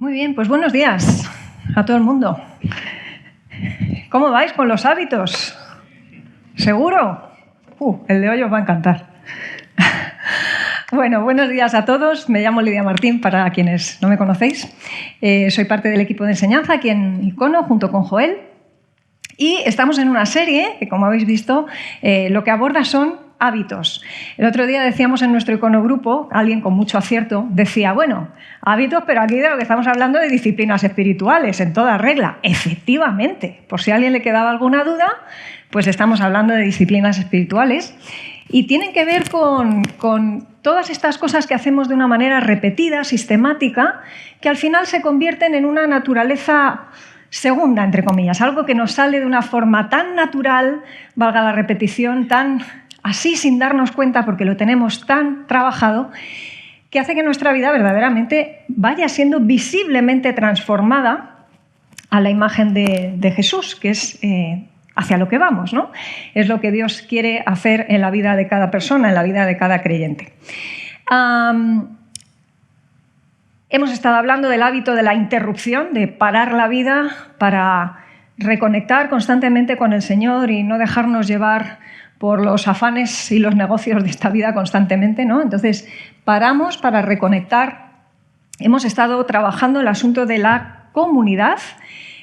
Muy bien, pues buenos días a todo el mundo. ¿Cómo vais con los hábitos? ¿Seguro? El de hoy os va a encantar. Bueno, buenos días a todos. Me llamo Lidia Martín, para quienes no me conocéis. Soy parte del equipo de enseñanza aquí en Icono, junto con Joel. Y estamos en una serie que, como habéis visto, lo que aborda son hábitos. El otro día decíamos en nuestro iconogrupo, alguien con mucho acierto decía, bueno, hábitos, pero aquí de lo que estamos hablando de disciplinas espirituales, en toda regla. Efectivamente, por si a alguien le quedaba alguna duda, pues estamos hablando de disciplinas espirituales y tienen que ver con todas estas cosas que hacemos de una manera repetida, sistemática, que al final se convierten en una naturaleza segunda, entre comillas, algo que nos sale de una forma tan natural, valga la repetición, tan así sin darnos cuenta porque lo tenemos tan trabajado, que hace que nuestra vida verdaderamente vaya siendo visiblemente transformada a la imagen de Jesús, que es hacia lo que vamos, ¿no? Es lo que Dios quiere hacer en la vida de cada persona, en la vida de cada creyente. Hemos estado hablando del hábito de la interrupción, de parar la vida para reconectar constantemente con el Señor y no dejarnos llevar por los afanes y los negocios de esta vida constantemente, ¿no? Entonces, paramos para reconectar. Hemos estado trabajando el asunto de la comunidad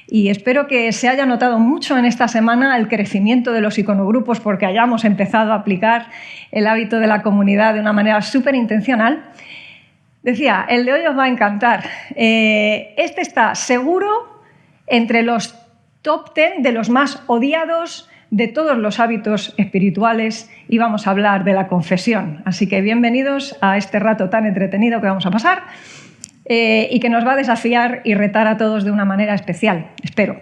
y espero que se haya notado mucho en esta semana el crecimiento de los iconogrupos porque hayamos empezado a aplicar el hábito de la comunidad de una manera súper intencional. Decía, el de hoy os va a encantar. Este está seguro entre los top 10 de los más odiados de todos los hábitos espirituales y vamos a hablar de la confesión. Así que bienvenidos a este rato tan entretenido que vamos a pasar y que nos va a desafiar y retar a todos de una manera especial, espero.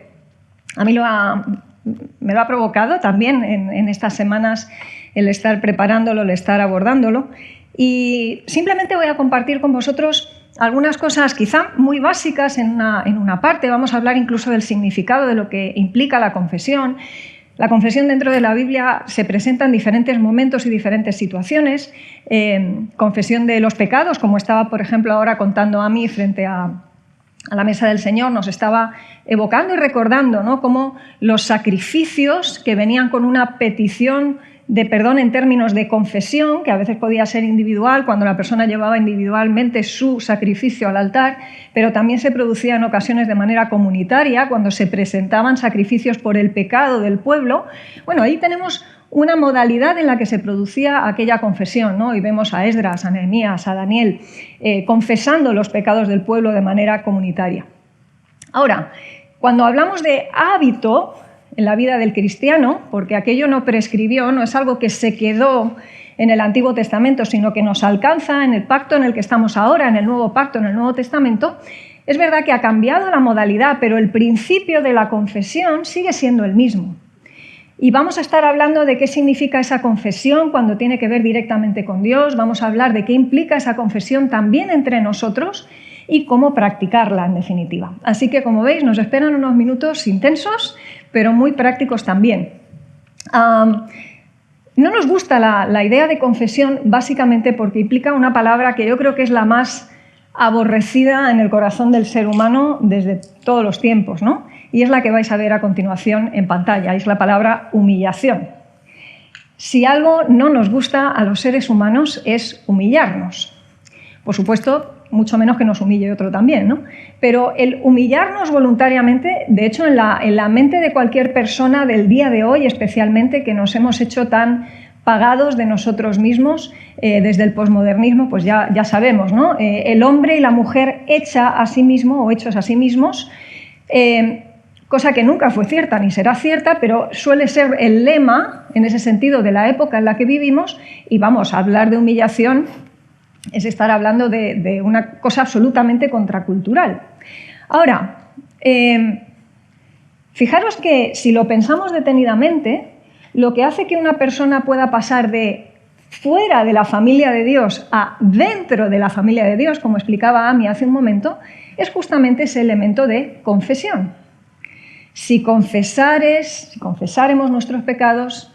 A mí me lo ha provocado también en estas semanas el estar preparándolo, el estar abordándolo y simplemente voy a compartir con vosotros algunas cosas quizá muy básicas en una parte. Vamos a hablar incluso del significado de lo que implica la confesión. La confesión dentro de la Biblia se presenta en diferentes momentos y diferentes situaciones. Confesión de los pecados, como estaba, por ejemplo, ahora contando a mí frente a la mesa del Señor, nos estaba evocando y recordando, ¿no?, cómo los sacrificios que venían con una petición de perdón en términos de confesión, que a veces podía ser individual, cuando la persona llevaba individualmente su sacrificio al altar, pero también se producía en ocasiones de manera comunitaria, cuando se presentaban sacrificios por el pecado del pueblo. Bueno, ahí tenemos una modalidad en la que se producía aquella confesión, ¿no? Y vemos a Esdras, a Nehemías, a Daniel, confesando los pecados del pueblo de manera comunitaria. Ahora, cuando hablamos de hábito en la vida del cristiano, porque aquello no prescribió, no es algo que se quedó en el Antiguo Testamento, sino que nos alcanza en el pacto en el que estamos ahora, en el Nuevo Pacto, en el Nuevo Testamento. Es verdad que ha cambiado la modalidad, pero el principio de la confesión sigue siendo el mismo. Y vamos a estar hablando de qué significa esa confesión cuando tiene que ver directamente con Dios, vamos a hablar de qué implica esa confesión también entre nosotros y cómo practicarla, en definitiva. Así que, como veis, nos esperan unos minutos intensos, pero muy prácticos también. No nos gusta la idea de confesión básicamente porque implica una palabra que yo creo que es la más aborrecida en el corazón del ser humano desde todos los tiempos, ¿no? Y es la que vais a ver a continuación en pantalla, es la palabra humillación. Si algo no nos gusta a los seres humanos es humillarnos. Por supuesto, mucho menos que nos humille otro también, ¿no? Pero el humillarnos voluntariamente, de hecho, en la mente de cualquier persona del día de hoy, especialmente, que nos hemos hecho tan pagados de nosotros mismos, desde el posmodernismo, pues ya sabemos, ¿no? El hombre y la mujer hecha a sí mismo o hechos a sí mismos, cosa que nunca fue cierta ni será cierta, pero suele ser el lema, en ese sentido, de la época en la que vivimos, y vamos a hablar de humillación es estar hablando de una cosa absolutamente contracultural. Ahora, fijaros que si lo pensamos detenidamente, lo que hace que una persona pueda pasar de fuera de la familia de Dios a dentro de la familia de Dios, como explicaba Ami hace un momento, es justamente ese elemento de confesión. Si confesáremos nuestros pecados,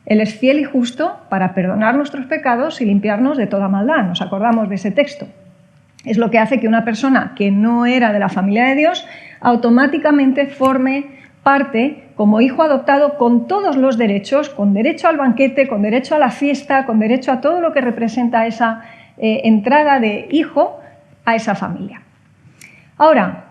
Él es fiel y justo para perdonar nuestros pecados y limpiarnos de toda maldad. Nos acordamos de ese texto. Es lo que hace que una persona que no era de la familia de Dios automáticamente forme parte como hijo adoptado con todos los derechos, con derecho al banquete, con derecho a la fiesta, con derecho a todo lo que representa esa entrada de hijo a esa familia. Ahora,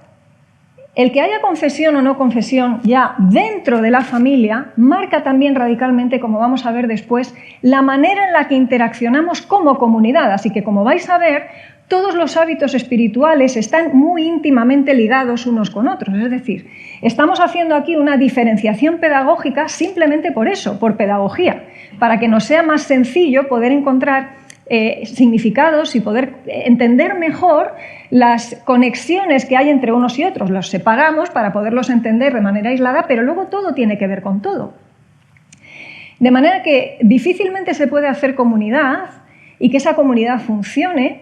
el que haya confesión o no confesión ya dentro de la familia marca también radicalmente, como vamos a ver después, la manera en la que interaccionamos como comunidad. Así que, como vais a ver, todos los hábitos espirituales están muy íntimamente ligados unos con otros. Es decir, estamos haciendo aquí una diferenciación pedagógica simplemente por eso, por pedagogía, para que nos sea más sencillo poder encontrar significados y poder entender mejor las conexiones que hay entre unos y otros. Los separamos para poderlos entender de manera aislada, pero luego todo tiene que ver con todo. De manera que difícilmente se puede hacer comunidad y que esa comunidad funcione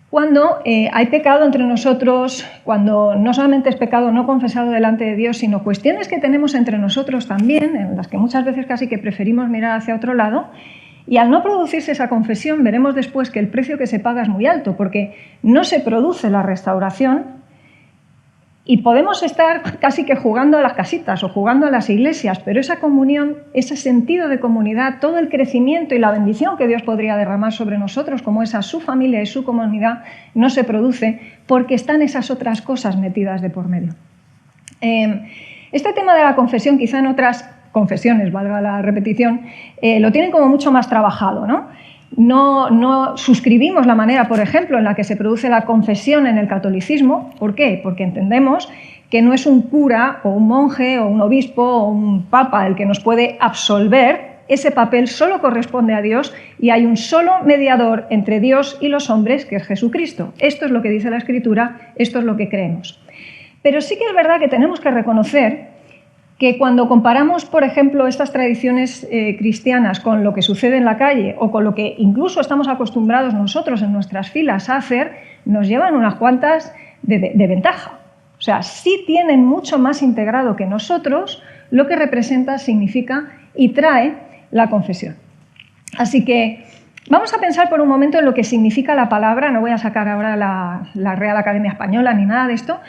cuando hay pecado entre nosotros, cuando no solamente es pecado no confesado delante de Dios, sino cuestiones que tenemos entre nosotros también, en las que muchas veces casi que preferimos mirar hacia otro lado. Y al no producirse esa confesión, veremos después que el precio que se paga es muy alto, porque no se produce la restauración y podemos estar casi que jugando a las casitas o jugando a las iglesias, pero esa comunión, ese sentido de comunidad, todo el crecimiento y la bendición que Dios podría derramar sobre nosotros, como esa su familia y su comunidad, no se produce porque están esas otras cosas metidas de por medio. Este tema de la confesión, quizá en otras confesiones, valga la repetición, lo tienen como mucho más trabajado, ¿no? No suscribimos la manera, por ejemplo, en la que se produce la confesión en el catolicismo. ¿Por qué? Porque entendemos que no es un cura o un monje o un obispo o un papa el que nos puede absolver. Ese papel solo corresponde a Dios y hay un solo mediador entre Dios y los hombres, que es Jesucristo. Esto es lo que dice la Escritura, esto es lo que creemos. Pero sí que es verdad que tenemos que reconocer que cuando comparamos, por ejemplo, estas tradiciones cristianas con lo que sucede en la calle o con lo que incluso estamos acostumbrados nosotros en nuestras filas a hacer, nos llevan unas cuantas de ventaja. O sea, sí tienen mucho más integrado que nosotros lo que representa, significa y trae la confesión. Así que vamos a pensar por un momento en lo que significa la palabra. No voy a sacar ahora la Real Academia Española ni nada de esto,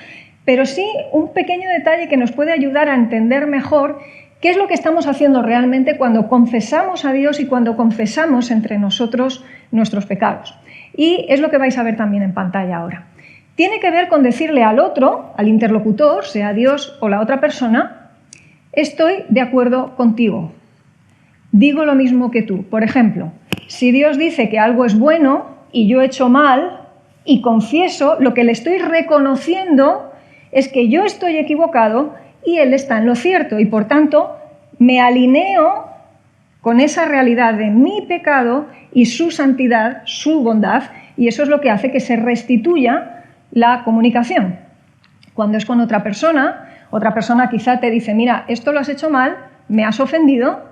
pero sí un pequeño detalle que nos puede ayudar a entender mejor qué es lo que estamos haciendo realmente cuando confesamos a Dios y cuando confesamos entre nosotros nuestros pecados. Y es lo que vais a ver también en pantalla ahora. Tiene que ver con decirle al otro, al interlocutor, sea Dios o la otra persona, estoy de acuerdo contigo, digo lo mismo que tú. Por ejemplo, si Dios dice que algo es bueno y yo he hecho mal y confieso, lo que le estoy reconociendo es que yo estoy equivocado y Él está en lo cierto y, por tanto, me alineo con esa realidad de mi pecado y su santidad, su bondad, y eso es lo que hace que se restituya la comunicación. Cuando es con otra persona quizá te dice, mira, esto lo has hecho mal, me has ofendido,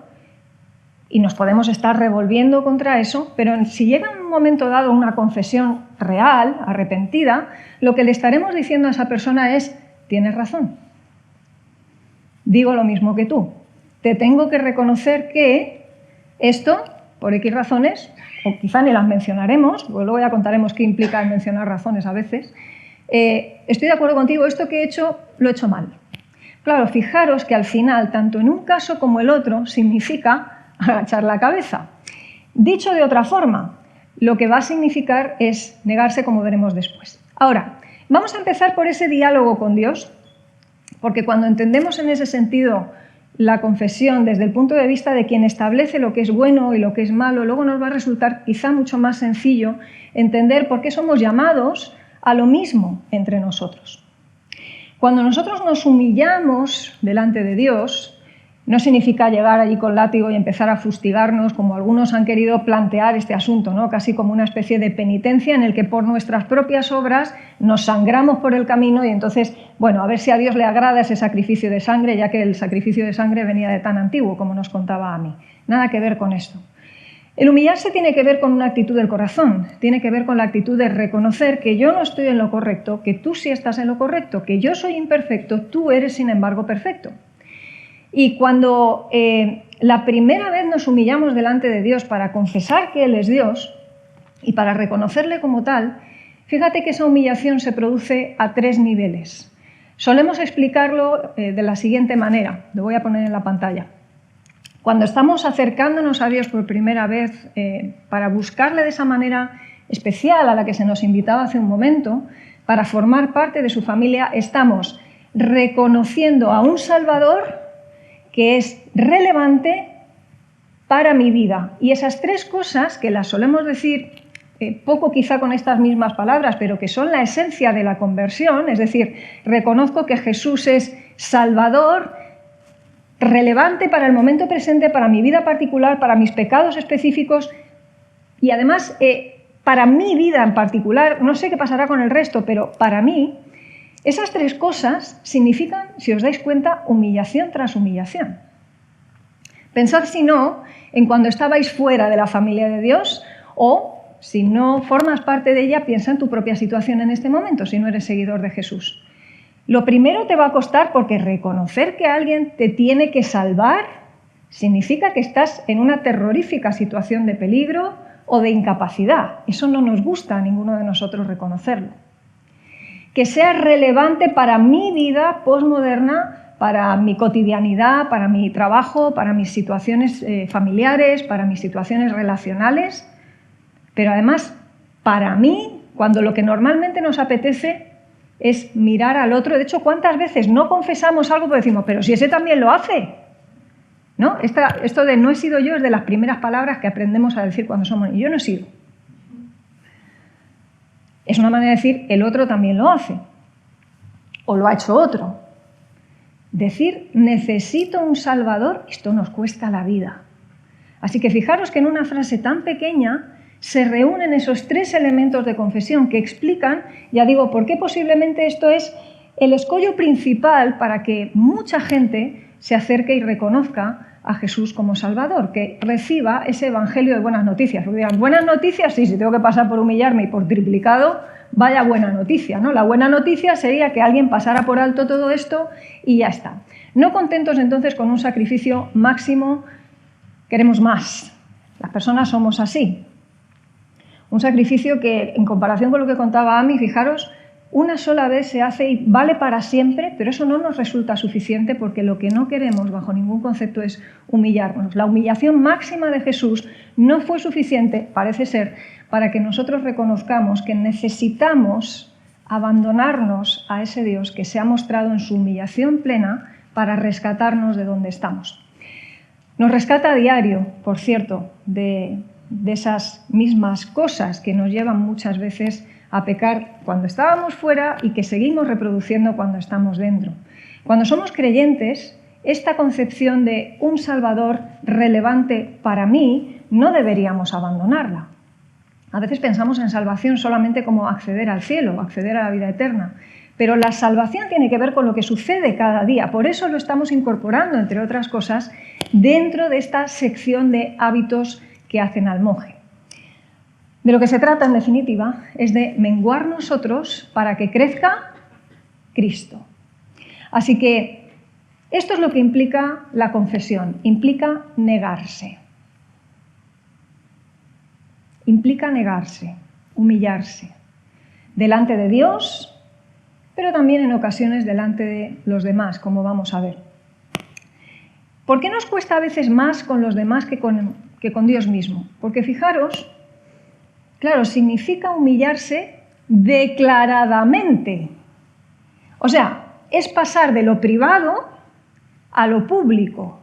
y nos podemos estar revolviendo contra eso, pero si llega en un momento dado una confesión real, arrepentida, lo que le estaremos diciendo a esa persona es, tienes razón, digo lo mismo que tú, te tengo que reconocer que esto, por X razones, o quizá ni las mencionaremos, porque luego ya contaremos qué implica mencionar razones a veces, estoy de acuerdo contigo, esto que he hecho, lo he hecho mal. Claro, fijaros que al final, tanto en un caso como el otro, significa agachar la cabeza. Dicho de otra forma, lo que va a significar es negarse, como veremos después. Ahora, vamos a empezar por ese diálogo con Dios, porque cuando entendemos en ese sentido la confesión desde el punto de vista de quien establece lo que es bueno y lo que es malo, luego nos va a resultar quizá mucho más sencillo entender por qué somos llamados a lo mismo entre nosotros. Cuando nosotros nos humillamos delante de Dios, no significa llegar allí con látigo y empezar a fustigarnos, como algunos han querido plantear este asunto, ¿no? Casi como una especie de penitencia en el que por nuestras propias obras nos sangramos por el camino y entonces, bueno, a ver si a Dios le agrada ese sacrificio de sangre, ya que el sacrificio de sangre venía de tan antiguo, como nos contaba Ami. Nada que ver con esto. El humillarse tiene que ver con una actitud del corazón, tiene que ver con la actitud de reconocer que yo no estoy en lo correcto, que tú sí estás en lo correcto, que yo soy imperfecto, tú eres sin embargo perfecto. Y cuando la primera vez nos humillamos delante de Dios para confesar que Él es Dios y para reconocerle como tal, Fíjate que esa humillación se produce a 3 niveles. Solemos explicarlo de la siguiente manera, lo voy a poner en la pantalla. Cuando estamos acercándonos a Dios por primera vez para buscarle de esa manera especial a la que se nos invitaba hace un momento, para formar parte de su familia, estamos reconociendo a un Salvador que es relevante para mi vida. Y esas 3 cosas, que las solemos decir poco quizá con estas mismas palabras, pero que son la esencia de la conversión, es decir, reconozco que Jesús es Salvador, relevante para el momento presente, para mi vida particular, para mis pecados específicos y además para mi vida en particular. No sé qué pasará con el resto, pero para mí esas 3 cosas significan, si os dais cuenta, humillación tras humillación. Pensad, si no, en cuando estabais fuera de la familia de Dios, o si no formas parte de ella, piensa en tu propia situación en este momento, si no eres seguidor de Jesús. Lo primero te va a costar, porque reconocer que alguien te tiene que salvar significa que estás en una terrorífica situación de peligro o de incapacidad. Eso no nos gusta a ninguno de nosotros reconocerlo. Que sea relevante para mi vida posmoderna, para mi cotidianidad, para mi trabajo, para mis situaciones familiares, para mis situaciones relacionales, pero además para mí, cuando lo que normalmente nos apetece es mirar al otro. De hecho, ¿cuántas veces no confesamos algo porque decimos, pero si ese también lo hace? ¿No? Esto de no he sido yo es de las primeras palabras que aprendemos a decir cuando somos niños. Yo no he sido. Es una manera de decir, el otro también lo hace. O lo ha hecho otro. Decir, necesito un Salvador, esto nos cuesta la vida. Así que fijaros que en una frase tan pequeña se reúnen esos 3 elementos de confesión que explican, ya digo, por qué posiblemente esto es el escollo principal para que mucha gente se acerque y reconozca a Jesús como Salvador, que reciba ese evangelio de buenas noticias. Porque dirán, buenas noticias, sí, si tengo que pasar por humillarme y por triplicado, vaya buena noticia, ¿no? La buena noticia sería que alguien pasara por alto todo esto y ya está. No contentos entonces con un sacrificio máximo, queremos más. Las personas somos así. Un sacrificio que, en comparación con lo que contaba Ami, fijaros, una sola vez se hace y vale para siempre, pero eso no nos resulta suficiente porque lo que no queremos bajo ningún concepto es humillarnos. La humillación máxima de Jesús no fue suficiente, parece ser, para que nosotros reconozcamos que necesitamos abandonarnos a ese Dios que se ha mostrado en su humillación plena para rescatarnos de donde estamos. Nos rescata a diario, por cierto, de esas mismas cosas que nos llevan muchas veces a pecar cuando estábamos fuera y que seguimos reproduciendo cuando estamos dentro. Cuando somos creyentes, esta concepción de un Salvador relevante para mí no deberíamos abandonarla. A veces pensamos en salvación solamente como acceder al cielo, acceder a la vida eterna, pero la salvación tiene que ver con lo que sucede cada día. Por eso lo estamos incorporando, entre otras cosas, dentro de esta sección de hábitos que hacen al monje. De lo que se trata, en definitiva, es de menguar nosotros para que crezca Cristo. Así que esto es lo que implica la confesión, implica negarse. Implica negarse, humillarse, delante de Dios, pero también en ocasiones delante de los demás, como vamos a ver. ¿Por qué nos cuesta a veces más con los demás que con Dios mismo? Porque fijaros, claro, significa humillarse declaradamente. O sea, es pasar de lo privado a lo público.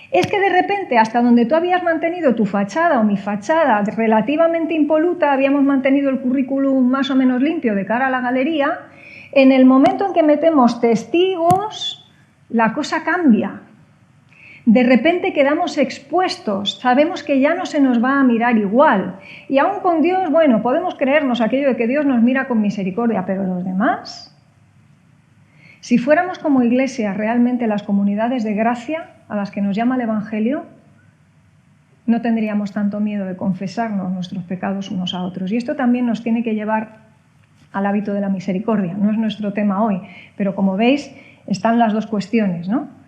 Es que de repente, hasta donde tú habías mantenido tu fachada o mi fachada relativamente impoluta, habíamos mantenido el currículum más o menos limpio de cara a la galería, en el momento en que metemos testigos, la cosa cambia. De repente quedamos expuestos, sabemos que ya no se nos va a mirar igual. Y aún con Dios, bueno, podemos creernos aquello de que Dios nos mira con misericordia, pero los demás, si fuéramos como iglesia realmente las comunidades de gracia a las que nos llama el Evangelio, no tendríamos tanto miedo de confesarnos nuestros pecados unos a otros. Y esto también nos tiene que llevar al hábito de la misericordia. No es nuestro tema hoy, pero como veis, están las dos cuestiones, ¿no?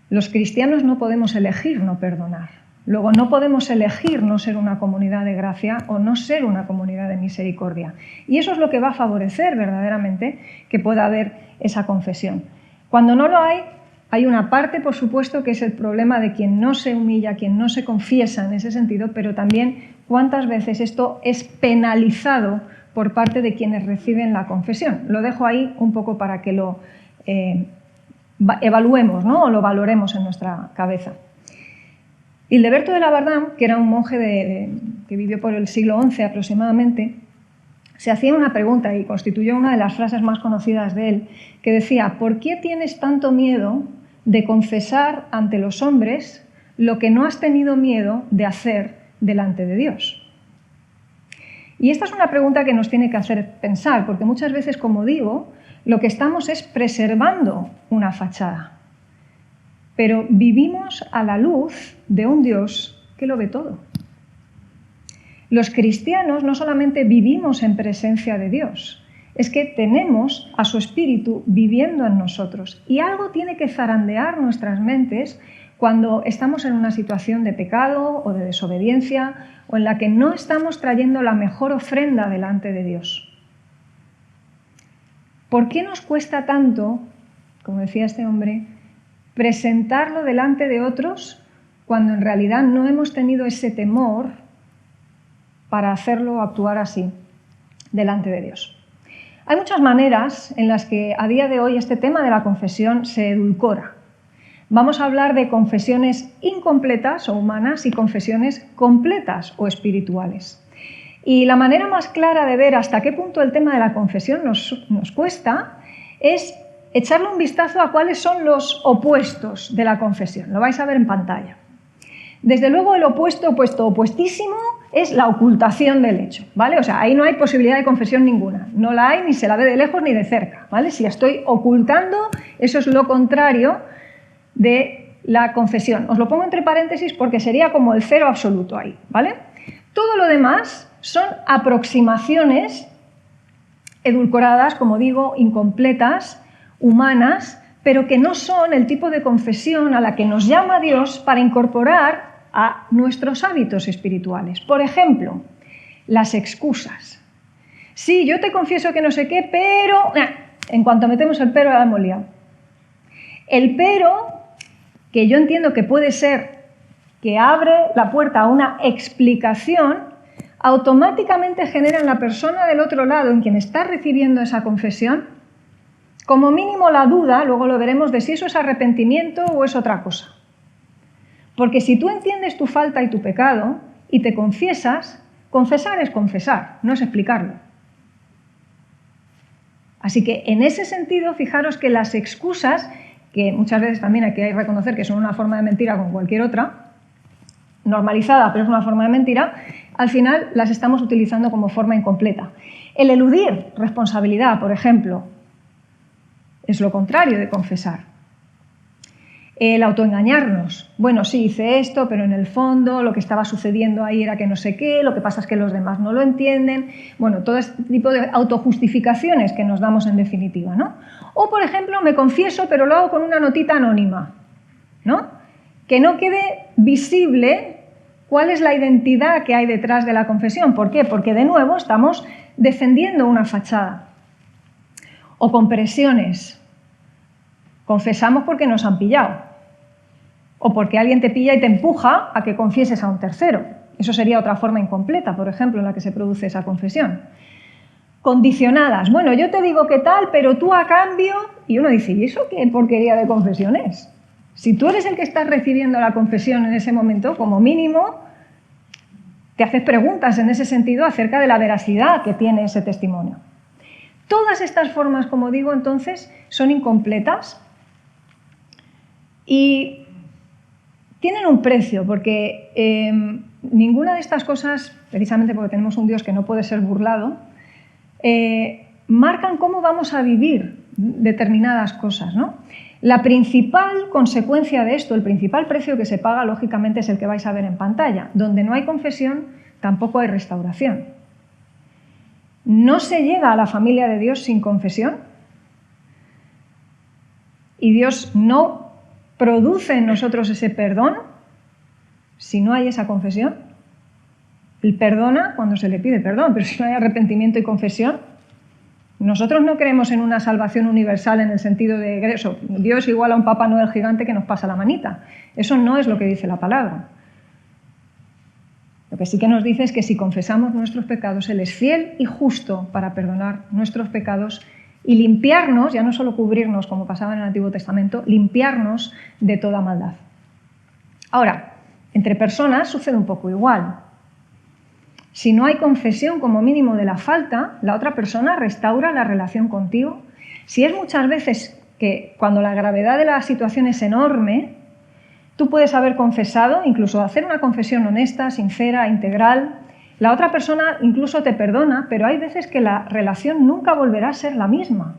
Los cristianos no podemos elegir no perdonar. Luego, no podemos elegir no ser una comunidad de gracia o no ser una comunidad de misericordia. Y eso es lo que va a favorecer verdaderamente que pueda haber esa confesión. Cuando no lo hay una parte, por supuesto, que es el problema de quien no se humilla, quien no se confiesa en ese sentido, pero también cuántas veces esto es penalizado por parte de quienes reciben la confesión. Lo dejo ahí un poco para que lo evaluemos, ¿no? O lo valoremos en nuestra cabeza. Hildeberto de Labardán, que era un monje que vivió por el siglo XI aproximadamente, se hacía una pregunta y constituyó una de las frases más conocidas de él, que decía: ¿por qué tienes tanto miedo de confesar ante los hombres lo que no has tenido miedo de hacer delante de Dios? Y esta es una pregunta que nos tiene que hacer pensar, porque muchas veces, como digo, lo que estamos es preservando una fachada. Pero vivimos a la luz de un Dios que lo ve todo. Los cristianos no solamente vivimos en presencia de Dios, es que tenemos a su Espíritu viviendo en nosotros. Y algo tiene que zarandear nuestras mentes cuando estamos en una situación de pecado o de desobediencia o en la que no estamos trayendo la mejor ofrenda delante de Dios. ¿Por qué nos cuesta tanto, como decía este hombre, presentarlo delante de otros cuando en realidad no hemos tenido ese temor para hacerlo actuar así delante de Dios? Hay muchas maneras en las que a día de hoy este tema de la confesión se edulcora. Vamos a hablar de confesiones incompletas o humanas y confesiones completas o espirituales. Y la manera más clara de ver hasta qué punto el tema de la confesión nos cuesta es echarle un vistazo a cuáles son los opuestos de la confesión. Lo vais a ver en pantalla. Desde luego, el opuestísimo es la ocultación del hecho, ¿vale? O sea, ahí no hay posibilidad de confesión ninguna. No la hay, ni se la ve de lejos ni de cerca, ¿vale? Si estoy ocultando, eso es lo contrario de la confesión. Os lo pongo entre paréntesis porque sería como el cero absoluto ahí, ¿vale? Todo lo demás son aproximaciones edulcoradas, como digo, incompletas, humanas, pero que no son el tipo de confesión a la que nos llama Dios para incorporar a nuestros hábitos espirituales. Por ejemplo, las excusas. Sí, yo te confieso que no sé qué, pero... En cuanto metemos el pero, la hemos liado. El pero, que yo entiendo que puede ser que abre la puerta a una explicación, automáticamente genera en la persona del otro lado, en quien está recibiendo esa confesión, como mínimo la duda, luego lo veremos, de si eso es arrepentimiento o es otra cosa. Porque si tú entiendes tu falta y tu pecado y te confiesas, confesar es confesar, no es explicarlo. Así que en ese sentido, fijaros que las excusas, que muchas veces también hay que reconocer que son una forma de mentira como cualquier otra, normalizada, pero es una forma de mentira, al final las estamos utilizando como forma incompleta. El eludir responsabilidad, por ejemplo, es lo contrario de confesar. El autoengañarnos. Bueno, sí, hice esto, pero en el fondo lo que estaba sucediendo ahí era que no sé qué, lo que pasa es que los demás no lo entienden. Bueno, todo este tipo de autojustificaciones que nos damos en definitiva, ¿no? O, por ejemplo, me confieso, pero lo hago con una notita anónima, ¿no? Que no quede visible cuál es la identidad que hay detrás de la confesión. ¿Por qué? Porque, de nuevo, estamos defendiendo una fachada. O con presiones. Confesamos porque nos han pillado. O porque alguien te pilla y te empuja a que confieses a un tercero. Eso sería otra forma incompleta, por ejemplo, en la que se produce esa confesión. Condicionadas. Bueno, yo te digo qué tal, pero tú a cambio... Y uno dice, ¿y eso qué porquería de confesión es? Si tú eres el que estás recibiendo la confesión en ese momento, como mínimo, te haces preguntas en ese sentido acerca de la veracidad que tiene ese testimonio. Todas estas formas, como digo, entonces, son incompletas y tienen un precio, porque ninguna de estas cosas, precisamente porque tenemos un Dios que no puede ser burlado, marcan cómo vamos a vivir determinadas cosas, ¿no? La principal consecuencia de esto, el principal precio que se paga, lógicamente, es el que vais a ver en pantalla. Donde no hay confesión, tampoco hay restauración. No se llega a la familia de Dios sin confesión y Dios no produce en nosotros ese perdón si no hay esa confesión? Él perdona cuando se le pide perdón, pero si no hay arrepentimiento y confesión, nosotros no creemos en una salvación universal en el sentido de eso, Dios igual a un Papá Noel gigante que nos pasa la manita. Eso no es lo que dice la palabra. Lo que sí que nos dice es que si confesamos nuestros pecados, Él es fiel y justo para perdonar nuestros pecados y limpiarnos, ya no solo cubrirnos como pasaba en el Antiguo Testamento, limpiarnos de toda maldad. Ahora, entre personas sucede un poco igual. Si no hay confesión como mínimo de la falta, la otra persona restaura la relación contigo. Si es muchas veces que cuando la gravedad de la situación es enorme, tú puedes haber confesado, incluso hacer una confesión honesta, sincera, integral. La otra persona incluso te perdona, pero hay veces que la relación nunca volverá a ser la misma,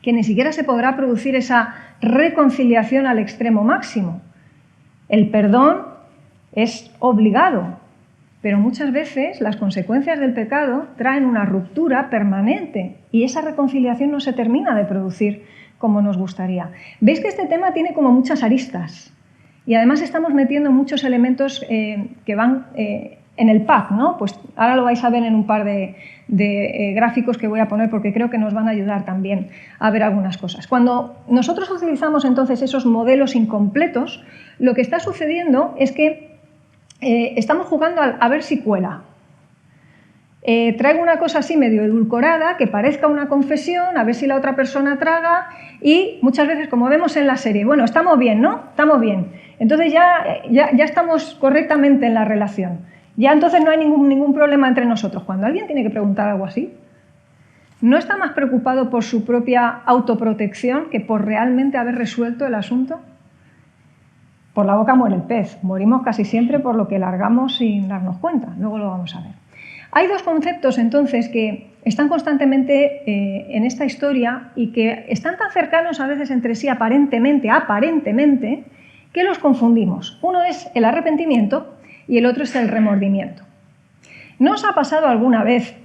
que ni siquiera se podrá producir esa reconciliación al extremo máximo. El perdón es obligado, pero muchas veces las consecuencias del pecado traen una ruptura permanente y esa reconciliación no se termina de producir como nos gustaría. ¿Veis que este tema tiene como muchas aristas? Y además estamos metiendo muchos elementos que van en el pack, ¿no? Pues ahora lo vais a ver en un par de gráficos que voy a poner porque creo que nos van a ayudar también a ver algunas cosas. Cuando nosotros utilizamos entonces esos modelos incompletos, lo que está sucediendo es que estamos jugando a ver si cuela. Traigo una cosa así medio edulcorada, que parezca una confesión, a ver si la otra persona traga y muchas veces, como vemos en la serie, bueno, estamos bien, ¿no? Estamos bien. Entonces ya estamos correctamente en la relación. Ya entonces no hay ningún problema entre nosotros. Cuando alguien tiene que preguntar algo así, ¿no está más preocupado por su propia autoprotección que por realmente haber resuelto el asunto? Por la boca muere el pez. Morimos casi siempre por lo que largamos sin darnos cuenta. Luego lo vamos a ver. Hay dos conceptos, entonces, que están constantemente en esta historia y que están tan cercanos a veces entre sí, aparentemente, que los confundimos. Uno es el arrepentimiento y el otro es el remordimiento. ¿No os ha pasado alguna vez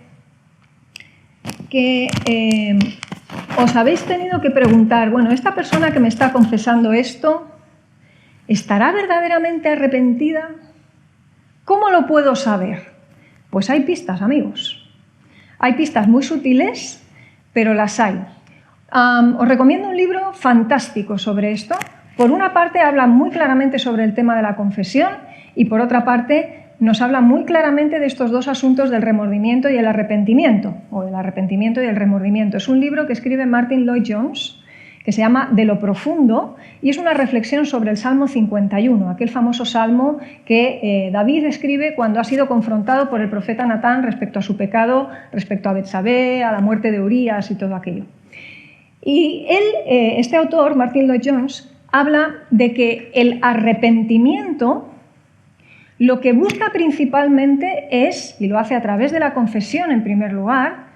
que os habéis tenido que preguntar, bueno, esta persona que me está confesando esto, ¿estará verdaderamente arrepentida? ¿Cómo lo puedo saber? Pues hay pistas, amigos. Hay pistas muy sutiles, pero las hay. Os recomiendo un libro fantástico sobre esto. Por una parte habla muy claramente sobre el tema de la confesión y por otra parte nos habla muy claramente de estos dos asuntos del remordimiento y el arrepentimiento, o del arrepentimiento y el remordimiento. Es un libro que escribe Martin Lloyd-Jones, que se llama De lo profundo, y es una reflexión sobre el Salmo 51, aquel famoso salmo que David escribe cuando ha sido confrontado por el profeta Natán respecto a su pecado, respecto a Betsabé, a la muerte de Urías y todo aquello. Y él, este autor, Martin Lloyd-Jones, habla de que el arrepentimiento lo que busca principalmente es, y lo hace a través de la confesión en primer lugar,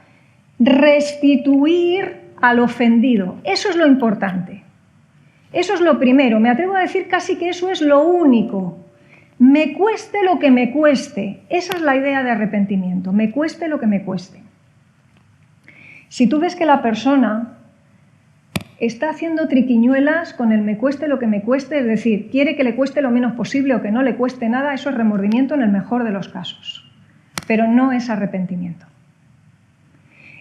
restituir al ofendido. Eso es lo importante. Eso es lo primero. Me atrevo a decir casi que eso es lo único. Me cueste lo que me cueste. Esa es la idea de arrepentimiento. Me cueste lo que me cueste. Si tú ves que la persona está haciendo triquiñuelas con el me cueste lo que me cueste, es decir, quiere que le cueste lo menos posible o que no le cueste nada, eso es remordimiento en el mejor de los casos. Pero no es arrepentimiento.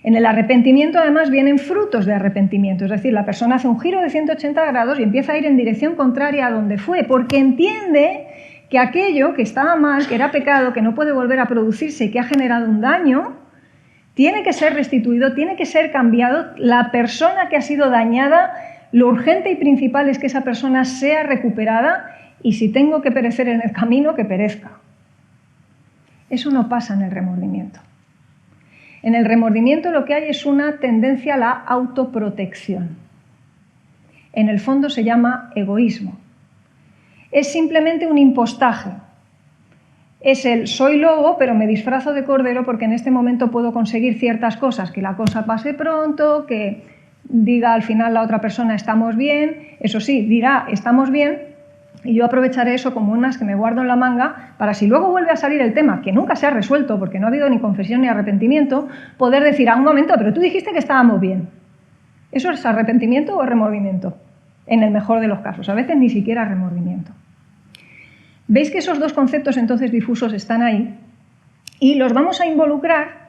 En el arrepentimiento, además, vienen frutos de arrepentimiento. Es decir, la persona hace un giro de 180 grados y empieza a ir en dirección contraria a donde fue, porque entiende que aquello que estaba mal, que era pecado, que no puede volver a producirse y que ha generado un daño, tiene que ser restituido, tiene que ser cambiado. La persona que ha sido dañada, lo urgente y principal es que esa persona sea recuperada y si tengo que perecer en el camino, que perezca. Eso no pasa en el remordimiento. En el remordimiento lo que hay es una tendencia a la autoprotección. En el fondo se llama egoísmo. Es simplemente un impostaje. Es el soy lobo, pero me disfrazo de cordero porque en este momento puedo conseguir ciertas cosas, que la cosa pase pronto, que diga al final la otra persona estamos bien, eso sí, dirá estamos bien, y yo aprovecharé eso como unas que me guardo en la manga para si luego vuelve a salir el tema, que nunca se ha resuelto porque no ha habido ni confesión ni arrepentimiento, poder decir, un momento, pero tú dijiste que estábamos bien. ¿Eso es arrepentimiento o remordimiento? En el mejor de los casos, a veces ni siquiera remordimiento. Veis que esos dos conceptos entonces difusos están ahí y los vamos a involucrar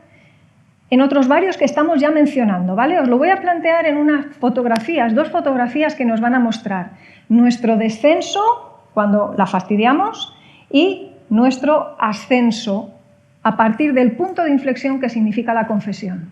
en otros varios que estamos ya mencionando, ¿vale? Os lo voy a plantear en unas fotografías, dos fotografías que nos van a mostrar nuestro descenso cuando la fastidiamos y nuestro ascenso a partir del punto de inflexión que significa la confesión.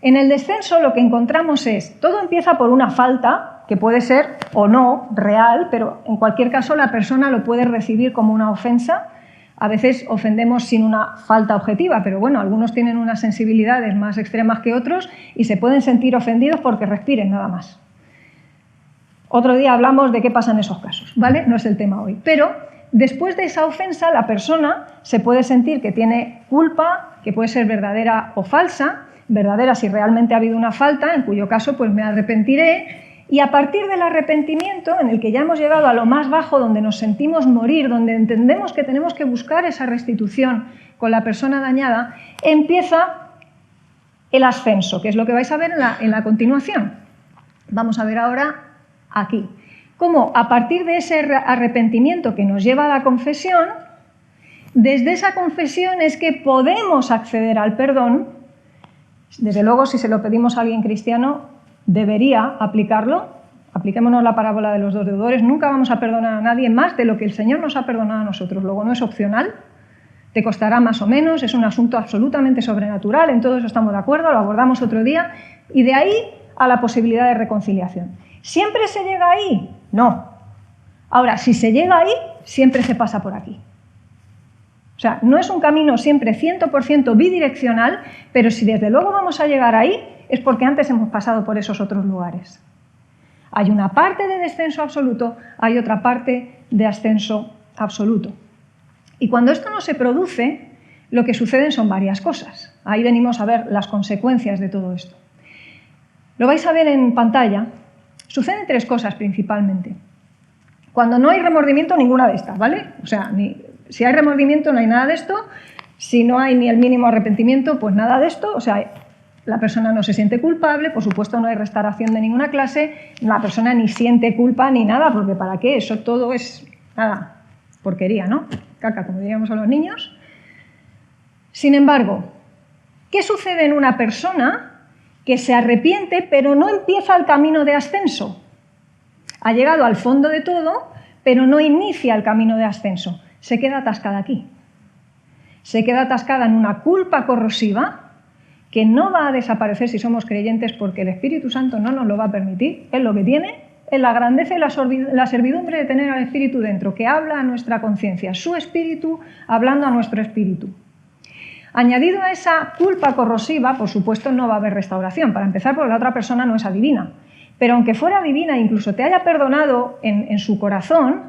En el descenso lo que encontramos es, todo empieza por una falta, que puede ser o no real, pero en cualquier caso la persona lo puede recibir como una ofensa. A veces ofendemos sin una falta objetiva, pero bueno, algunos tienen unas sensibilidades más extremas que otros y se pueden sentir ofendidos porque respiren nada más. Otro día hablamos de qué pasa en esos casos, ¿vale? No es el tema hoy. Pero después de esa ofensa, la persona se puede sentir que tiene culpa, que puede ser verdadera o falsa, verdadera si realmente ha habido una falta, en cuyo caso pues me arrepentiré, y a partir del arrepentimiento, en el que ya hemos llegado a lo más bajo, donde nos sentimos morir, donde entendemos que tenemos que buscar esa restitución con la persona dañada, empieza el ascenso, que es lo que vais a ver en la continuación. Vamos a ver ahora aquí cómo a partir de ese arrepentimiento que nos lleva a la confesión, desde esa confesión es que podemos acceder al perdón. Desde luego, si se lo pedimos a alguien cristiano, debería aplicarlo. Apliquémonos la parábola de los dos deudores. Nunca vamos a perdonar a nadie más de lo que el Señor nos ha perdonado a nosotros. Luego no es opcional, te costará más o menos, es un asunto absolutamente sobrenatural, en todo eso estamos de acuerdo, lo abordamos otro día, y de ahí a la posibilidad de reconciliación. ¿Siempre se llega ahí? No. Ahora, si se llega ahí, siempre se pasa por aquí. O sea, no es un camino siempre 100% bidireccional, pero si desde luego vamos a llegar ahí, es porque antes hemos pasado por esos otros lugares. Hay una parte de descenso absoluto, hay otra parte de ascenso absoluto. Y cuando esto no se produce, lo que suceden son varias cosas. Ahí venimos a ver las consecuencias de todo esto. Lo vais a ver en pantalla. Suceden tres cosas principalmente. Cuando no hay remordimiento, ninguna de estas, ¿vale? O sea, si hay remordimiento, no hay nada de esto. Si no hay ni el mínimo arrepentimiento, pues nada de esto. O sea, la persona no se siente culpable, por supuesto no hay restauración de ninguna clase, la persona ni siente culpa ni nada, porque ¿para qué? Eso todo es, nada, porquería, ¿no? Caca, como diríamos a los niños. Sin embargo, ¿qué sucede en una persona que se arrepiente pero no empieza el camino de ascenso? Ha llegado al fondo de todo, pero no inicia el camino de ascenso. Se queda atascada aquí. Se queda atascada en una culpa corrosiva que no va a desaparecer si somos creyentes porque el Espíritu Santo no nos lo va a permitir. Es lo que tiene, es la grandeza y la servidumbre de tener al Espíritu dentro, que habla a nuestra conciencia, su Espíritu hablando a nuestro espíritu. Añadido a esa culpa corrosiva, por supuesto, no va a haber restauración. Para empezar, porque la otra persona no es adivina. Pero aunque fuera adivina, incluso te haya perdonado en su corazón,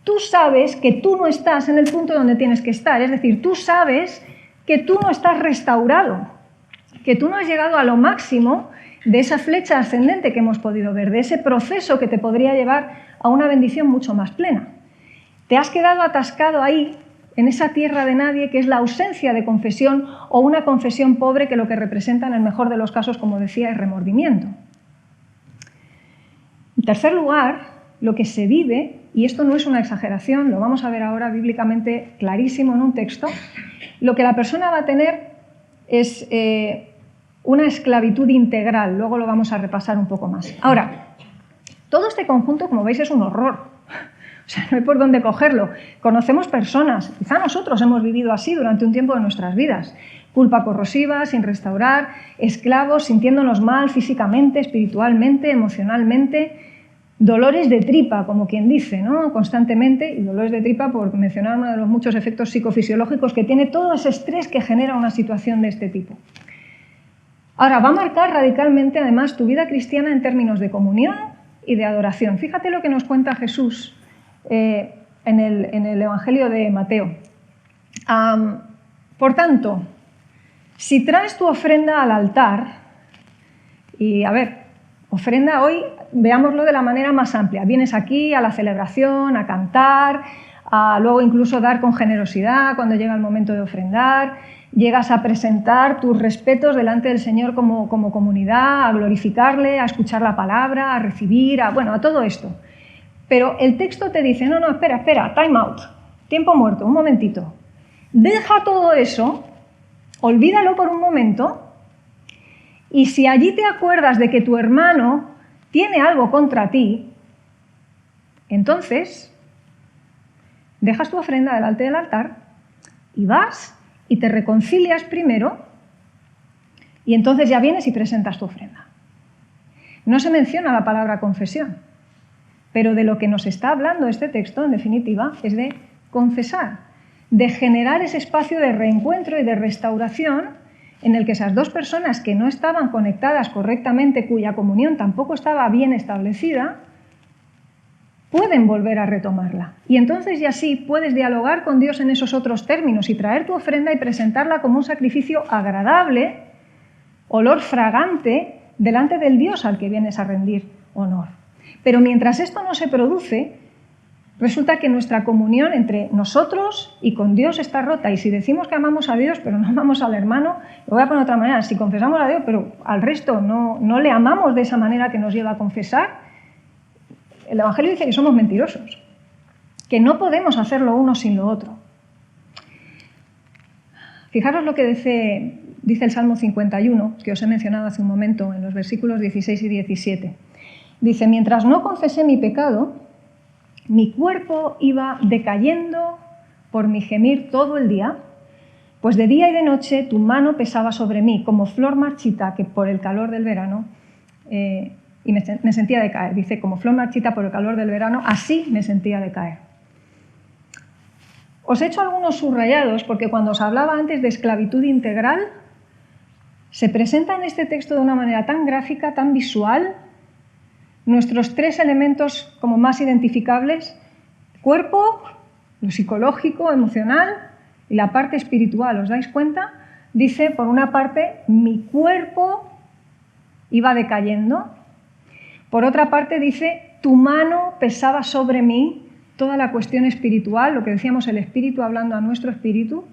tú sabes que tú no estás en el punto donde tienes que estar. Es decir, tú sabes que tú no estás restaurado, que tú no has llegado a lo máximo de esa flecha ascendente que hemos podido ver, de ese proceso que te podría llevar a una bendición mucho más plena. Te has quedado atascado ahí, en esa tierra de nadie, que es la ausencia de confesión o una confesión pobre que lo que representa en el mejor de los casos, como decía, es remordimiento. En tercer lugar, lo que se vive, y esto no es una exageración, lo vamos a ver ahora bíblicamente clarísimo en un texto, lo que la persona va a tener es una esclavitud integral, luego lo vamos a repasar un poco más. Ahora, todo este conjunto, como veis, es un horror. O sea, no hay por dónde cogerlo. Conocemos personas, quizá nosotros hemos vivido así durante un tiempo de nuestras vidas. Culpa corrosiva, sin restaurar, esclavos, sintiéndonos mal físicamente, espiritualmente, emocionalmente, dolores de tripa, como quien dice, ¿no? Constantemente, y dolores de tripa por mencionar uno de los muchos efectos psicofisiológicos que tiene todo ese estrés que genera una situación de este tipo. Ahora, va a marcar radicalmente, además, tu vida cristiana en términos de comunión y de adoración. Fíjate lo que nos cuenta Jesús en el Evangelio de Mateo. Por tanto, si traes tu ofrenda al altar, y a ver, ofrenda hoy, veámoslo de la manera más amplia. Vienes aquí a la celebración, a cantar, a luego incluso dar con generosidad cuando llega el momento de ofrendar, llegas a presentar tus respetos delante del Señor como comunidad, a glorificarle, a escuchar la palabra, a recibir, a todo esto. Pero el texto te dice, no, espera, time out. tiempo muerto, un momentito. Deja todo eso, olvídalo por un momento, y si allí te acuerdas de que tu hermano tiene algo contra ti, entonces dejas tu ofrenda delante del altar y vas y te reconcilias primero y entonces ya vienes y presentas tu ofrenda. No se menciona la palabra confesión, pero de lo que nos está hablando este texto, en definitiva, es de confesar, de generar ese espacio de reencuentro y de restauración en el que esas dos personas que no estaban conectadas correctamente, cuya comunión tampoco estaba bien establecida, pueden volver a retomarla. Y entonces y así puedes dialogar con Dios en esos otros términos y traer tu ofrenda y presentarla como un sacrificio agradable, olor fragante, delante del Dios al que vienes a rendir honor. Pero mientras esto no se produce, resulta que nuestra comunión entre nosotros y con Dios está rota. Y si decimos que amamos a Dios, pero no amamos al hermano, lo voy a poner de otra manera. Si confesamos a Dios, pero al resto no le amamos de esa manera que nos lleva a confesar, el Evangelio dice que somos mentirosos, que no podemos hacer lo uno sin lo otro. Fijaros lo que dice el Salmo 51, que os he mencionado hace un momento, en los versículos 16 y 17. Dice, mientras no confesé mi pecado, mi cuerpo iba decayendo por mi gemir todo el día, pues de día y de noche tu mano pesaba sobre mí como flor marchita que por el calor del verano, y me sentía decaer. Dice, como flor marchita por el calor del verano, así me sentía decaer. Os he hecho algunos subrayados porque cuando os hablaba antes de esclavitud integral, se presenta en este texto de una manera tan gráfica, tan visual, nuestros tres elementos como más identificables: cuerpo, lo psicológico, emocional y la parte espiritual. ¿Os dais cuenta? Dice, por una parte, mi cuerpo iba decayendo. Por otra parte, dice, tu mano pesaba sobre mí, toda la cuestión espiritual, lo que decíamos, el espíritu hablando a nuestro espíritu.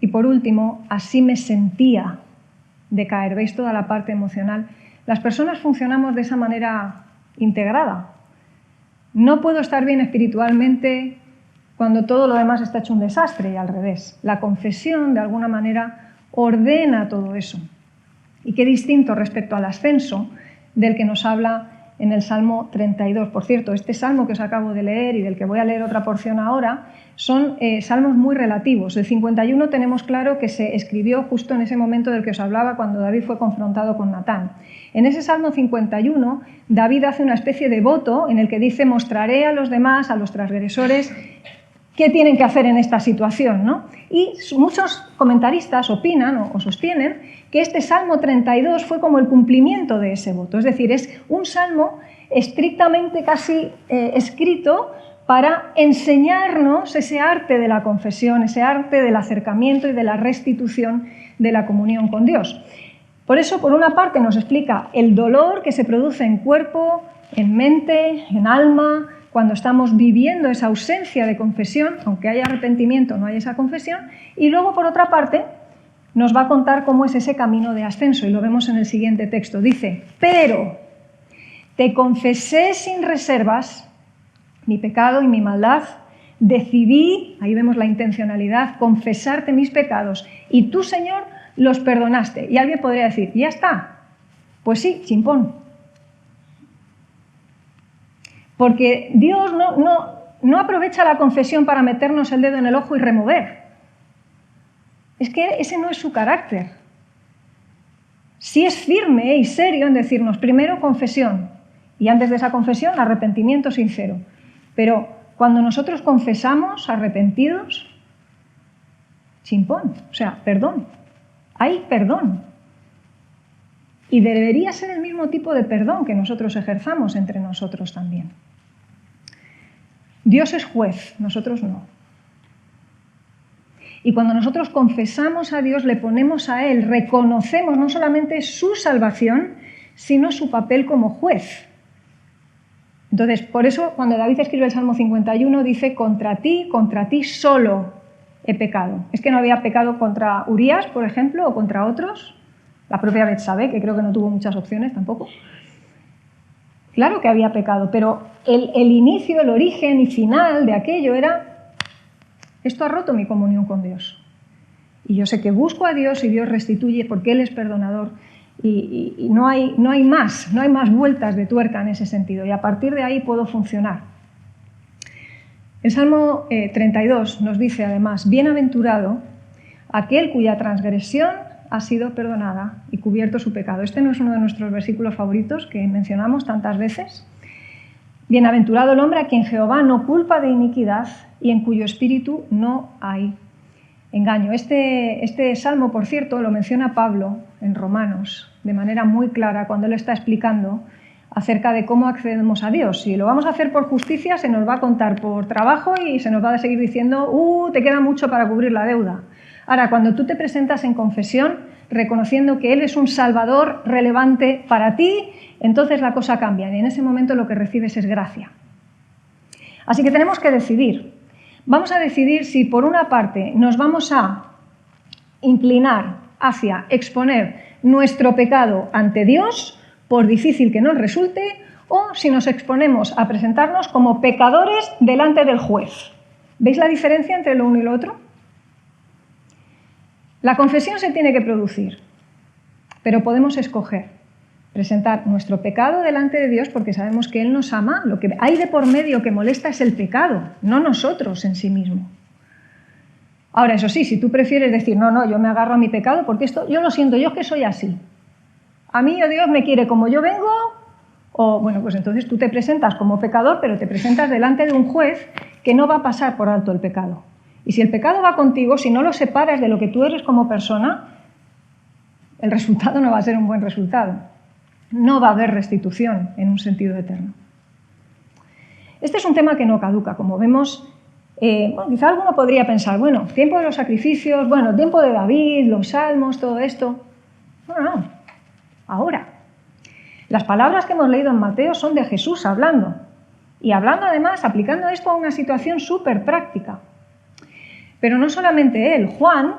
Y por último, así me sentía decaer. ¿Veis toda la parte emocional? Las personas funcionamos de esa manera integrada. No puedo estar bien espiritualmente cuando todo lo demás está hecho un desastre, y al revés. La confesión, de alguna manera, ordena todo eso. Y qué distinto respecto al ascenso del que nos habla en el Salmo 32. Por cierto, este salmo que os acabo de leer y del que voy a leer otra porción ahora, son salmos muy relativos. El 51 tenemos claro que se escribió justo en ese momento del que os hablaba, cuando David fue confrontado con Natán. En ese Salmo 51, David hace una especie de voto en el que dice, mostraré a los demás, a los transgresores, qué tienen que hacer en esta situación, ¿no? Y muchos comentaristas opinan o sostienen que este Salmo 32 fue como el cumplimiento de ese voto. Es decir, es un salmo estrictamente casi escrito para enseñarnos ese arte de la confesión, ese arte del acercamiento y de la restitución de la comunión con Dios. Por eso, por una parte, nos explica el dolor que se produce en cuerpo, en mente, en alma, cuando estamos viviendo esa ausencia de confesión, aunque haya arrepentimiento, no hay esa confesión. Y luego, por otra parte, nos va a contar cómo es ese camino de ascenso, y lo vemos en el siguiente texto. Dice, pero te confesé sin reservas mi pecado y mi maldad, decidí, ahí vemos la intencionalidad, confesarte mis pecados, y tú, Señor, los perdonaste. Y alguien podría decir, ya está. Pues sí, chimpón. Porque Dios no aprovecha la confesión para meternos el dedo en el ojo y remover. Es que ese no es su carácter. Sí es firme y serio en decirnos, primero confesión, y antes de esa confesión, arrepentimiento sincero. Pero cuando nosotros confesamos arrepentidos, chimpón, o sea, perdón. Hay perdón. Y debería ser el mismo tipo de perdón que nosotros ejerzamos entre nosotros también. Dios es juez, nosotros no. Y cuando nosotros confesamos a Dios, le ponemos a Él, reconocemos no solamente su salvación, sino su papel como juez. Entonces, por eso, cuando David escribe el Salmo 51, dice, contra ti solo he pecado. Es que no había pecado contra Urías, por ejemplo, o contra otros, la propia Betsabé, que creo que no tuvo muchas opciones tampoco. Claro que había pecado, pero el inicio, el origen y final de aquello era Esto ha roto mi comunión con Dios. Y yo sé que busco a Dios y Dios restituye porque Él es perdonador. Y no hay más vueltas de tuerca en ese sentido. Y a partir de ahí puedo funcionar. El Salmo 32 nos dice además, bienaventurado aquel cuya transgresión ha sido perdonada y cubierto su pecado. Este no es uno de nuestros versículos favoritos que mencionamos tantas veces. Bienaventurado el hombre a quien Jehová no culpa de iniquidad y en cuyo espíritu no hay engaño. Este salmo, por cierto, lo menciona Pablo en Romanos de manera muy clara cuando él está explicando acerca de cómo accedemos a Dios. Si lo vamos a hacer por justicia, se nos va a contar por trabajo y se nos va a seguir diciendo te queda mucho para cubrir la deuda. Ahora, cuando tú te presentas en confesión, reconociendo que Él es un Salvador relevante para ti, entonces la cosa cambia y en ese momento lo que recibes es gracia. Así que tenemos que decidir. Vamos a decidir si por una parte nos vamos a inclinar hacia exponer nuestro pecado ante Dios, por difícil que nos resulte, o si nos exponemos a presentarnos como pecadores delante del juez. ¿Veis la diferencia entre lo uno y lo otro? La confesión se tiene que producir, pero podemos escoger presentar nuestro pecado delante de Dios porque sabemos que Él nos ama. Lo que hay de por medio que molesta es el pecado, no nosotros en sí mismo. Ahora, eso sí, si tú prefieres decir, no, yo me agarro a mi pecado porque esto, yo lo siento, yo es que soy así. A mí Dios me quiere como yo vengo, o bueno, pues entonces tú te presentas como pecador, pero te presentas delante de un juez que no va a pasar por alto el pecado. Y si el pecado va contigo, si no lo separas de lo que tú eres como persona, el resultado no va a ser un buen resultado. No va a haber restitución en un sentido eterno. Este es un tema que no caduca. Como vemos, quizá alguno podría pensar, tiempo de los sacrificios, tiempo de David, los salmos, todo esto. No, ahora. Las palabras que hemos leído en Mateo son de Jesús hablando. Y hablando además, aplicando esto a una situación súper práctica. Pero no solamente él, Juan,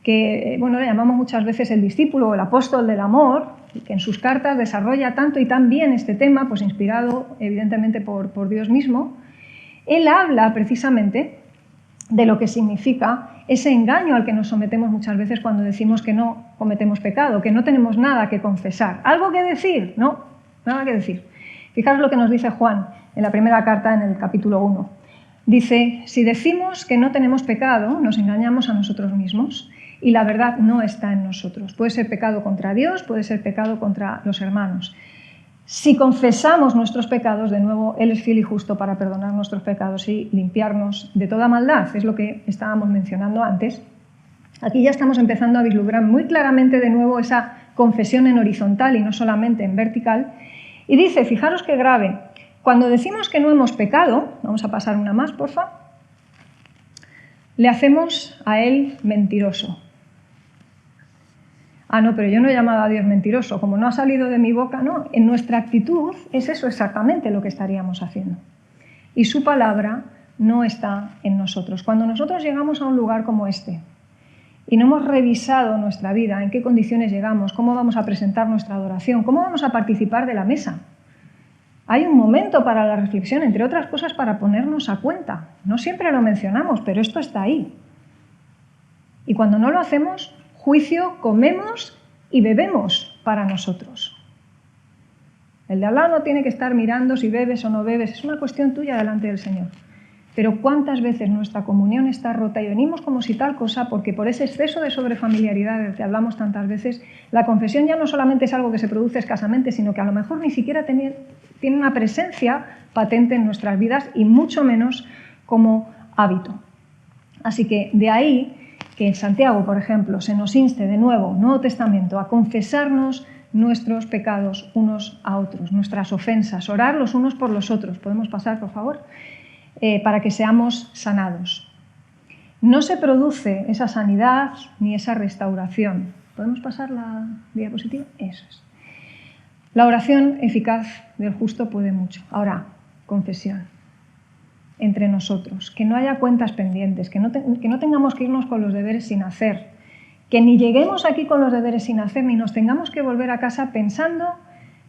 que le llamamos muchas veces el discípulo o el apóstol del amor, y que en sus cartas desarrolla tanto y tan bien este tema, pues inspirado evidentemente por Dios mismo, él habla precisamente de lo que significa ese engaño al que nos sometemos muchas veces cuando decimos que no cometemos pecado, que no tenemos nada que confesar. ¿Algo que decir? No, nada que decir. Fijaros lo que nos dice Juan en la primera carta, en el capítulo 1. Dice, si decimos que no tenemos pecado, nos engañamos a nosotros mismos y la verdad no está en nosotros. Puede ser pecado contra Dios, puede ser pecado contra los hermanos. Si confesamos nuestros pecados, de nuevo, Él es fiel y justo para perdonar nuestros pecados y limpiarnos de toda maldad. Es lo que estábamos mencionando antes. Aquí ya estamos empezando a vislumbrar muy claramente de nuevo esa confesión en horizontal y no solamente en vertical. Y dice, fijaros qué grave, cuando decimos que no hemos pecado, vamos a pasar una más, porfa, le hacemos a Él mentiroso. No, pero yo no he llamado a Dios mentiroso, como no ha salido de mi boca, no. En nuestra actitud es eso exactamente lo que estaríamos haciendo. Y su palabra no está en nosotros. Cuando nosotros llegamos a un lugar como este y no hemos revisado nuestra vida, en qué condiciones llegamos, cómo vamos a presentar nuestra adoración, cómo vamos a participar de la mesa, hay un momento para la reflexión, entre otras cosas, para ponernos a cuenta. No siempre lo mencionamos, pero esto está ahí. Y cuando no lo hacemos, juicio, comemos y bebemos para nosotros. El de al lado no tiene que estar mirando si bebes o no bebes, es una cuestión tuya delante del Señor. Pero ¿cuántas veces nuestra comunión está rota y venimos como si tal cosa, porque por ese exceso de sobrefamiliaridad del que hablamos tantas veces, la confesión ya no solamente es algo que se produce escasamente, sino que a lo mejor ni siquiera tiene una presencia patente en nuestras vidas y mucho menos como hábito. Así que de ahí que en Santiago, por ejemplo, se nos inste de nuevo, Nuevo Testamento, a confesarnos nuestros pecados unos a otros, nuestras ofensas, orar los unos por los otros. ¿Podemos pasar, por favor? Para que seamos sanados. No se produce esa sanidad ni esa restauración. ¿Podemos pasar la diapositiva? Eso es. La oración eficaz del justo puede mucho. Ahora, confesión. Entre nosotros, que no haya cuentas pendientes, que no tengamos que irnos con los deberes sin hacer, que ni lleguemos aquí con los deberes sin hacer, ni nos tengamos que volver a casa pensando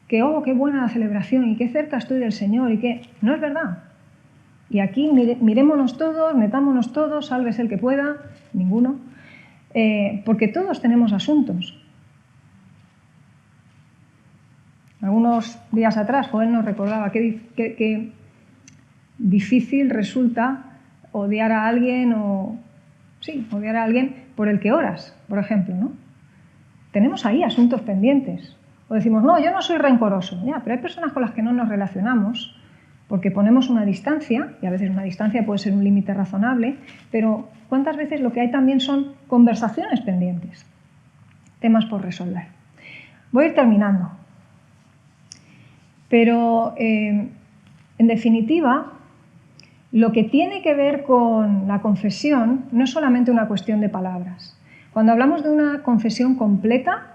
que, qué buena la celebración y qué cerca estoy del Señor y que no es verdad. Y aquí mirémonos todos, metámonos todos, sálvese el que pueda, ninguno, porque todos tenemos asuntos. Algunos días atrás, Joel nos recordaba qué difícil resulta odiar a alguien odiar a alguien por el que oras, por ejemplo, ¿no? Tenemos ahí asuntos pendientes. O decimos, no, yo no soy rencoroso. Ya, pero hay personas con las que no nos relacionamos porque ponemos una distancia, y a veces una distancia puede ser un límite razonable, pero ¿cuántas veces lo que hay también son conversaciones pendientes? Temas por resolver. Voy a ir terminando. Pero, en definitiva, lo que tiene que ver con la confesión no es solamente una cuestión de palabras. Cuando hablamos de una confesión completa,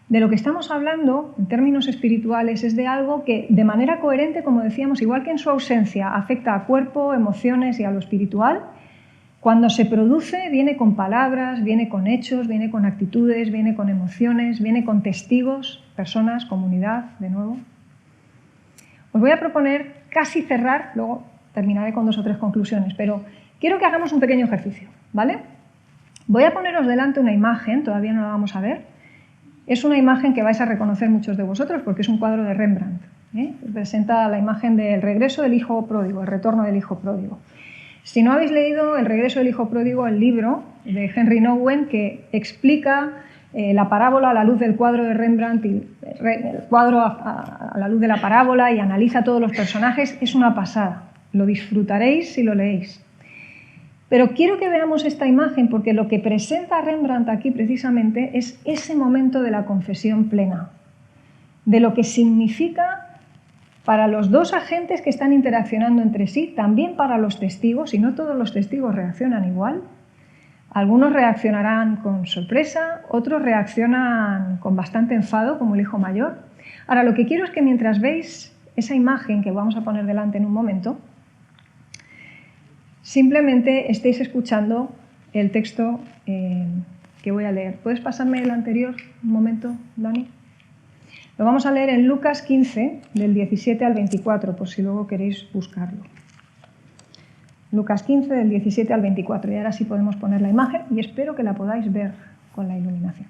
de lo que estamos hablando, en términos espirituales, es de algo que, de manera coherente, como decíamos, igual que en su ausencia, afecta a cuerpo, emociones y a lo espiritual, cuando se produce, viene con palabras, viene con hechos, viene con actitudes, viene con emociones, viene con testigos, personas, comunidad, de nuevo. Os voy a proponer casi cerrar, luego terminaré con 2 o 3 conclusiones, pero quiero que hagamos un pequeño ejercicio, ¿vale? Voy a poneros delante una imagen, todavía no la vamos a ver. Es una imagen que vais a reconocer muchos de vosotros porque es un cuadro de Rembrandt. Presenta la imagen del regreso del hijo pródigo, el retorno del hijo pródigo. Si no habéis leído El regreso del hijo pródigo, el libro de Henry Nouwen, que explica la parábola a la luz del cuadro de Rembrandt, y el cuadro a la luz de la parábola, y analiza todos los personajes, es una pasada. Lo disfrutaréis si lo leéis. Pero quiero que veamos esta imagen porque lo que presenta Rembrandt aquí precisamente es ese momento de la confesión plena, de lo que significa para los 2 agentes que están interaccionando entre sí, también para los testigos, y no todos los testigos reaccionan igual. Algunos reaccionarán con sorpresa, otros reaccionan con bastante enfado, como el hijo mayor. Ahora, lo que quiero es que mientras veis esa imagen que vamos a poner delante en un momento, simplemente estéis escuchando el texto que voy a leer. ¿Puedes pasarme el anterior un momento, Dani? Lo vamos a leer en Lucas 15, del 17 al 24, por si luego queréis buscarlo. Lucas 15, del 17 al 24. Y ahora sí podemos poner la imagen y espero que la podáis ver con la iluminación.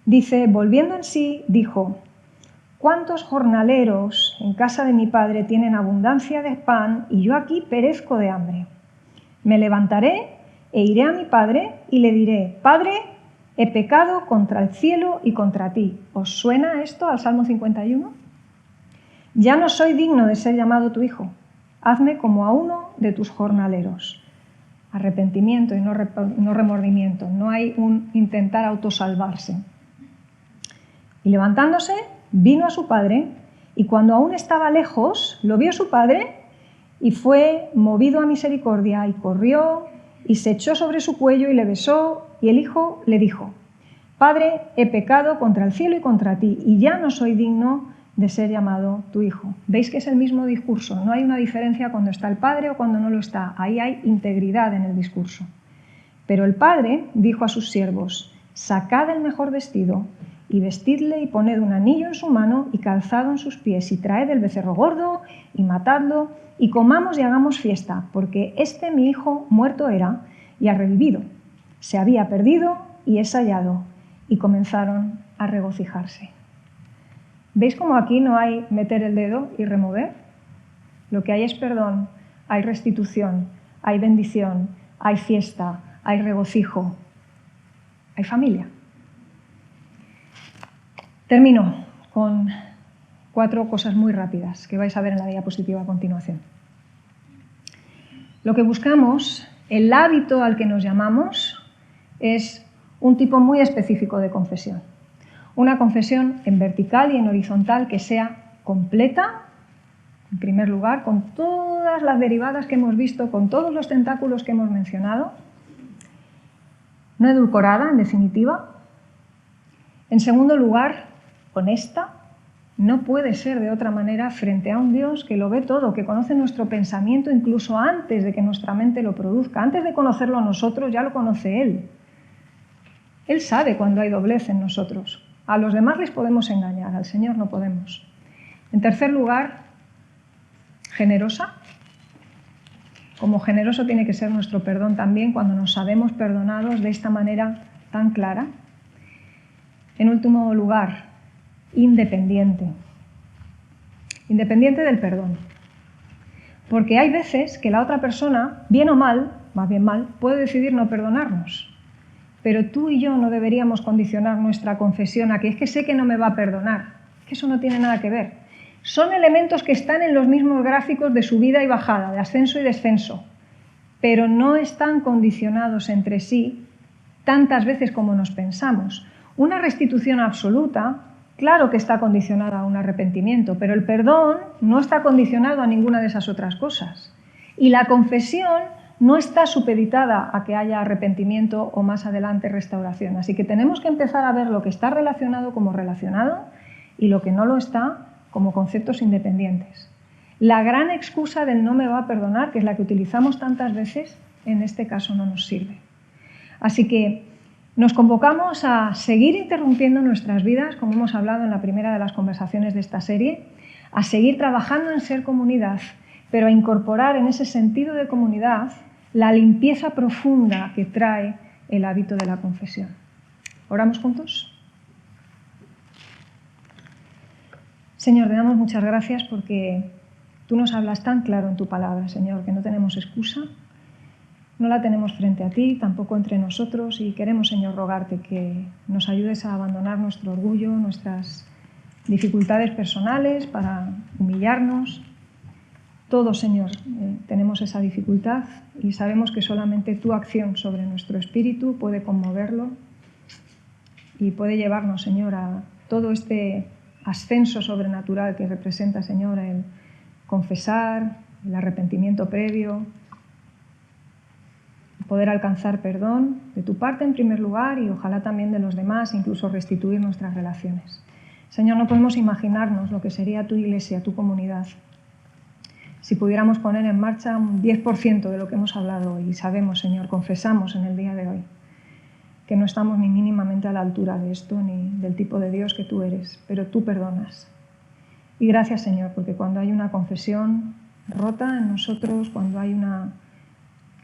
Dice, volviendo en sí, dijo, ¿cuántos jornaleros en casa de mi padre tienen abundancia de pan y yo aquí perezco de hambre? Me levantaré e iré a mi padre y le diré, Padre, he pecado contra el cielo y contra ti. ¿Os suena esto al Salmo 51? Ya no soy digno de ser llamado tu hijo. Hazme como a uno de tus jornaleros. Arrepentimiento y no remordimiento. No hay un intentar autosalvarse. Y levantándose, vino a su padre y cuando aún estaba lejos, lo vio su padre y fue movido a misericordia y corrió y se echó sobre su cuello y le besó, y el hijo le dijo, Padre, he pecado contra el cielo y contra ti, y ya no soy digno de ser llamado tu hijo. ¿Veis que es el mismo discurso? No hay una diferencia cuando está el padre o cuando no lo está. Ahí hay integridad en el discurso. Pero el padre dijo a sus siervos, sacad el mejor vestido y vestidle y poned un anillo en su mano y calzado en sus pies y traed el becerro gordo y matadlo y comamos y hagamos fiesta, porque este mi hijo muerto era y ha revivido. Se había perdido y es hallado. Y comenzaron a regocijarse. ¿Veis cómo aquí no hay meter el dedo y remover? Lo que hay es perdón, hay restitución, hay bendición, hay fiesta, hay regocijo, hay familia. Termino con 4 cosas muy rápidas que vais a ver en la diapositiva a continuación. Lo que buscamos, el hábito al que nos llamamos, es un tipo muy específico de confesión. Una confesión en vertical y en horizontal que sea completa, en primer lugar, con todas las derivadas que hemos visto, con todos los tentáculos que hemos mencionado, no edulcorada, en definitiva. En segundo lugar, honesta. No puede ser de otra manera frente a un Dios que lo ve todo, que conoce nuestro pensamiento incluso antes de que nuestra mente lo produzca. Antes de conocerlo a nosotros, ya lo conoce Él. Él sabe cuando hay doblez en nosotros. A los demás les podemos engañar, al Señor no podemos. En tercer lugar, generosa. como generoso tiene que ser nuestro perdón también cuando nos sabemos perdonados de esta manera tan clara. En último lugar, independiente. Independiente del perdón. Porque hay veces que la otra persona, bien o mal, más bien mal, puede decidir no perdonarnos. Pero tú y yo no deberíamos condicionar nuestra confesión a que es que sé que no me va a perdonar. Que eso no tiene nada que ver. Son elementos que están en los mismos gráficos de subida y bajada, de ascenso y descenso, pero no están condicionados entre sí tantas veces como nos pensamos. Una restitución absoluta, claro que está condicionada a un arrepentimiento, pero el perdón no está condicionado a ninguna de esas otras cosas. Y la confesión no está supeditada a que haya arrepentimiento o más adelante restauración. Así que tenemos que empezar a ver lo que está relacionado como relacionado y lo que no lo está como conceptos independientes. La gran excusa del no me va a perdonar, que es la que utilizamos tantas veces, en este caso no nos sirve. Así que nos convocamos a seguir interrumpiendo nuestras vidas, como hemos hablado en la primera de las conversaciones de esta serie, a seguir trabajando en ser comunidad, pero a incorporar en ese sentido de comunidad la limpieza profunda que trae el hábito de la confesión. ¿Oramos juntos? Señor, te damos muchas gracias porque tú nos hablas tan claro en tu palabra, Señor, que no tenemos excusa, no la tenemos frente a ti, tampoco entre nosotros, y queremos, Señor, rogarte que nos ayudes a abandonar nuestro orgullo, nuestras dificultades personales para humillarnos. Todos, Señor, tenemos esa dificultad y sabemos que solamente tu acción sobre nuestro espíritu puede conmoverlo y puede llevarnos, Señor, a todo este ascenso sobrenatural que representa, Señor, el confesar, el arrepentimiento previo, poder alcanzar perdón de tu parte en primer lugar y ojalá también de los demás, incluso restituir nuestras relaciones. Señor, no podemos imaginarnos lo que sería tu iglesia, tu comunidad, si pudiéramos poner en marcha un 10% de lo que hemos hablado hoy. Y sabemos, Señor, confesamos en el día de hoy que no estamos ni mínimamente a la altura de esto, ni del tipo de Dios que tú eres, pero tú perdonas. Y gracias, Señor, porque cuando hay una confesión rota en nosotros, cuando hay una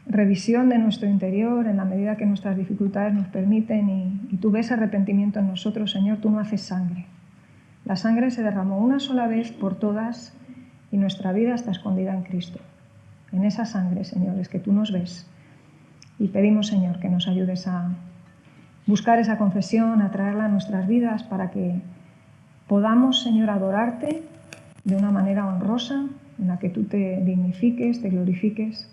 revisión de nuestro interior, en la medida que nuestras dificultades nos permiten, y tú ves arrepentimiento en nosotros, Señor, tú no haces sangre. La sangre se derramó una sola vez por todas y nuestra vida está escondida en Cristo. En esa sangre, Señor, es que tú nos ves. Y pedimos, Señor, que nos ayudes a buscar esa confesión, a traerla a nuestras vidas para que podamos, Señor, adorarte de una manera honrosa, en la que tú te dignifiques, te glorifiques,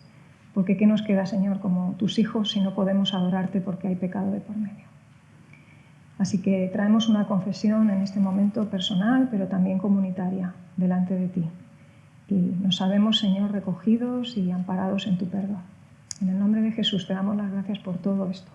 porque ¿qué nos queda, Señor, como tus hijos si no podemos adorarte porque hay pecado de por medio? Así que traemos una confesión en este momento personal, pero también comunitaria, delante de ti. Y nos sabemos, Señor, recogidos y amparados en tu perdón. En el nombre de Jesús te damos las gracias por todo esto.